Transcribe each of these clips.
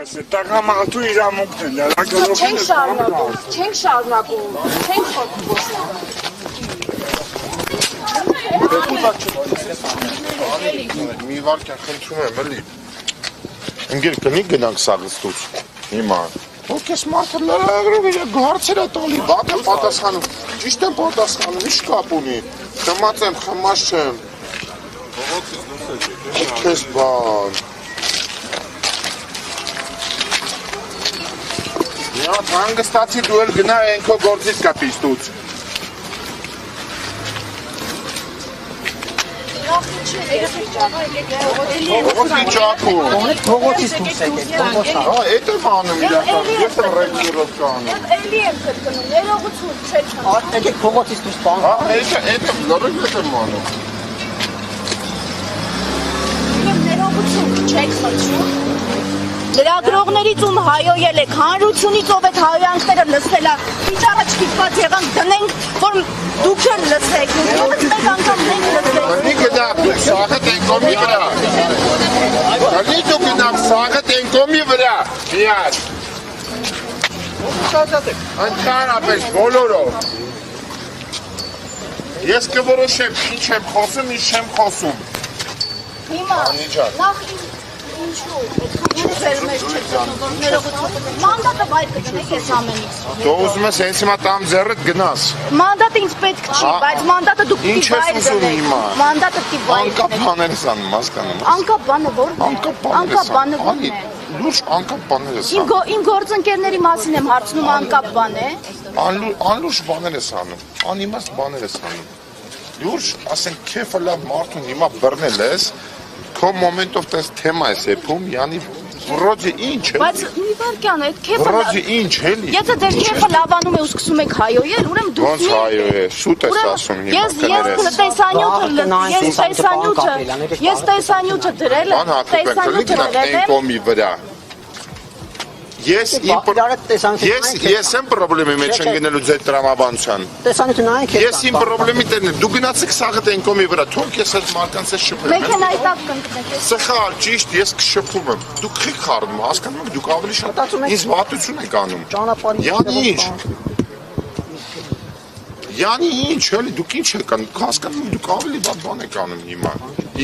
Տակամաղթու իրամունքն են, լրագրողները Չենք շարունակում, չենք Մի վարկյան խնդրում եմ, էլի։ Ընկեր կնի գնանք սաղից դուց, հիմա։ Ոնք ես մարդը լրագրող իր հարցեր է տալի, բակ եմ պատասխանում, ճիշտ եմ պատասխանում, ինչ կապ ունի, խմած եմ, խմած չեմ։ Քեզ բան։ Մի հատ հանգստացի դու էլ գնա են քո գործից կապից դուց։ Փողոցի ճակում։ Փողոցից դուրս եկեք, փողոցա։ Հա, էդ եմ անում իրական, ես եմ ռեգուլով կանում։ Էլի եմ կրկնում, ներողություն չեք Հա, եկեք փողոցից դուրս բան։ Հա, էդ եմ, լրիվ եմ անում։ Ներողություն չեք խնդրում։ Լրագրողներից ում հայոյել եք, հանրությունից ով այդ հայոյանքները լսելա, ինչ առաջ դիպված եղանք դնենք, որ դուք էլ լսեք, ովս մեկ անգամ մենք լսենք։ Հնի գնակ դուք սաղը տենկոմի վրա։ Հնի դուք գնակ սաղը տենկոմի վրա։ Միած։ Ընդհանրապես բոլորով։ Ես կորոշեմ ինչ եմ խոսում, ինչ չեմ խոսում։ Հիմա, նախ ինչու, այդքան ձեր մեջ չեք ներողություն։ Մանդատը վայր կդնեք ես ամենից։ Դու ուզում ես հենց հիմա տամ ձեռդ գնաս։ Մանդատը ինձ պետք չի, բայց մանդատը դուք Ինչ ես վայր ուզում դնեք։ հիմա։ Մանդատը պիտի վայր Անկապ դնեք։ բաներ ես անում, հասկանում ես։ Անկապ բանը ո՞րն է։ Անկապ բանը ո՞րն է։ Լուրջ անկապ բաներ ես անում։ Իմ գործընկերների մասին եմ հարցնում անկապ բան է։ Անլուրջ բաներ ես անում, անիմաստ բաներ ես անում։ Լուրջ, ասենք քեֆը լավ մարդուն հիմա բռնել ես, քո մոմենտով տես թեմա ես եփում, յանի վրոջի ինչ է։ Բայց մի վարքյան այդ քեֆը Վրոջի ինչ էլի։ Եթե դեր քեֆը լավանում է ու սկսում եք հայոյել, ուրեմն դուք Ոնց հայո է, շուտ ես ասում հիմա կներես։ Ես տեսանյութը դրել եմ, Բան հակոպ են կլի գնանք տենկոմի վրա։ Ես եմ պրոբլեմի մեջ ընկնելու ձեր տրամաբանության։ Տեսանյութը նայեք։ Ես իմ պրոբլեմի տերն եմ, դու գնացիք սաղը տենկոմի վրա, թող ես այդ մարդկանց ես շփում եմ։ Մեքենայի տակ կընկնեք։ Սխալ, ճիշտ, ես կշփում եմ։ Դուք եք խառնում, հասկանում եք, դուք ավելի շատ ինձ վատություն եք անում։ Յանի ինչ, էլի դուք ինչ եք անում, հասկանում եք, դուք ավելի վատ բան եք անում հիմա,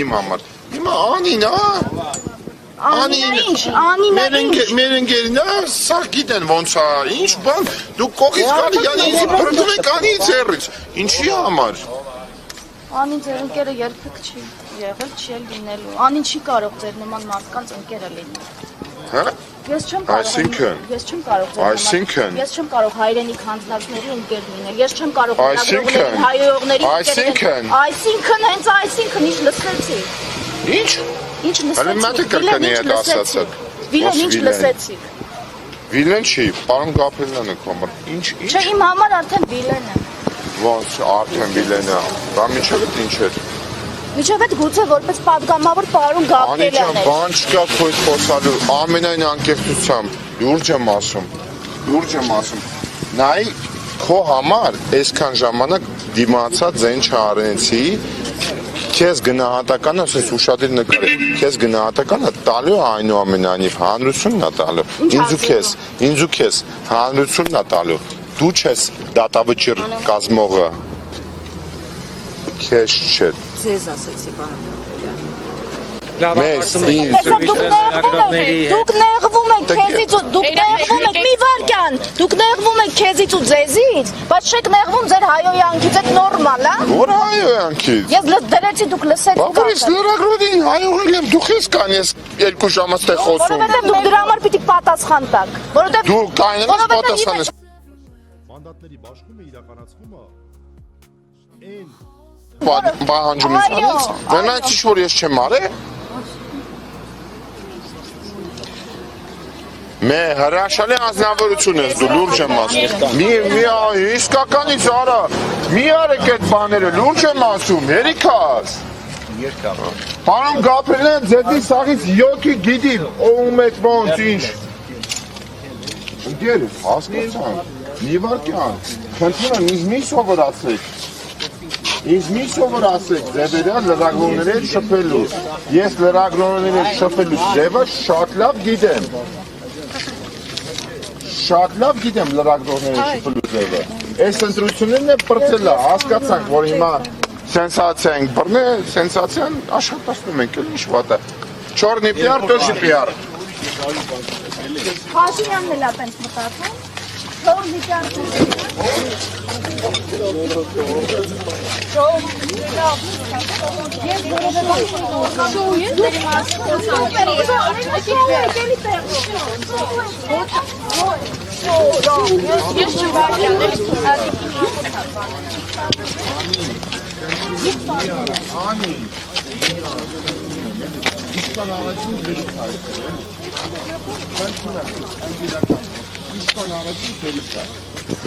իմ համար։ Հիմա անին, մեր ընկերն սա գիտեն ոնց է, ինչ բան, դուք կողից գալի, յանի ինձ բրդում եք անի ձեռից, ինչի համար։ Անին ձեր ընկերը երբեք չի եղել, չի էլ լինելու։ Անին չի կարող ձեր նման մարդկանց ընկերը լինել։ Հա? Ես չեմ կարող հայրենիք հանձնածների ընկեր լինել։ Ես չեմ կարող լրագրողների, հայոյողների ընկեր։ Այսինքն ինչ լսեցի։ Ինչ? Ինչ լսեցի։ Վիլեն ինչ լսեցի։ Վիլեն չի, պարոն Գաբրելյանը կոմր։ Ինչ? Չէ, իմ համար արդեն Վիլեն է։ Ոնց արդեն Վիլենը։ Դա միջև ինչ է։ Միջև այդ գուցե որպես պատգամավոր պարոն Գաբրելյան է։ Բան չկա քոյս խոսալու, ամենայն անկեղծությամբ, լուրջ եմ ասում։ Նայ քո համար այսքան ժամանակ դիմացած ձեն չարենցի, քեզ գնահատականը, ասես ուշադիր նկարել, քեզ գնահատականը տալու այնուամենայնիվ հանրությունն է տալու, ինձ ու քեզ հանրությունն է տալու, դու չես դատավճիռ կազմողը, քեզ չէ։ Ձեզ ասեցի բան։ Դուք նեղվում եք քեզից ու մի վարքյան, դուք նեղվում եք քեզից ու ձեզից, բայց չեք նեղվում ձեր հայոյանքից, այդ նորմալ է։ Որ հայոյանքից։ Ես դրեցի դուք լսեցիք։ Բաբուր ես լրագրողին հայոյել եմ, դուք ես կան ես 2 ժամից տեղ խոսում։ Որովհետև դուք դրա համար պիտի պատասխան տաք։ Որովհետև Դու կայնես պատասխանես։ Մանդատների բաշխումը իրականացվում է այն Պահանջումից հանեց։ Մենակ ինչ որ ես չեմ արել։ Մե հրաշալի անձնավորություն ես դու, լուրջ եմ ասում։ Մի իսկականից արա, մի արեք այդ բաները, լուրջ եմ ասում, հերիքաս։ Պարոն Գաբրելյան, ձեզի սաղից 7-ի գիտի, ում եք ոնց ինչ։ Ընկերս, հասկացան, մի վարկյան, խնդրում եմ, ինձ մի սովորացեք։ Ինձ մի սովորացեք ձևերը լրագրողների հետ շփելու։ Ես լրագրողների հետ շփելու ձևը շատ լավ գիտեմ։ շատ լավ գիտեմ լրագրողների շփոթները։ Այս ընտրություններն է բրծելա, հասկացանք, որ հիմա սենսացիա ենք բռնել, սենսացիան աշխատացնում ենք, ինչ վատը։ Չորնի PR, տոշի PR։ Փաշինյանն էլ ապենց մտածում։ Չորնի PR։ Ես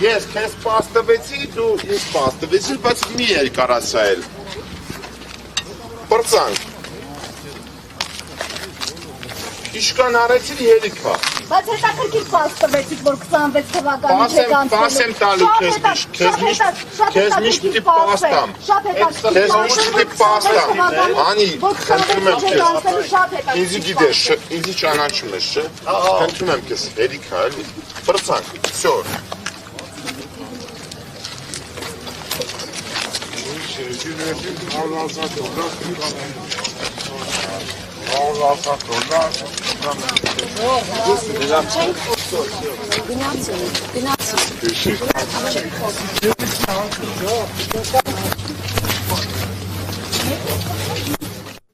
Ես քեզ պաստվեցի, դու ինձ պաստվեցի, բայց մի երկարացայել։ Բրծանք։ Իշկան արեցին հերիքա։ Բայց հետաքրքիր պաստվեցիք, որ 26 թվականի չեք անցել։ Պասեմ տալու քեզ միշտ պիտի պաստամ։ Քեզ միշտ պիտի պաստամ։ Անի, խնդրում եմ քեզ։ Ինձի գիտես, ինձի ճանաչում ես, չէ՞։ Խնդրում եմ քեզ, հերիքա էլի։ Բրծանք, всё։ Գնացին։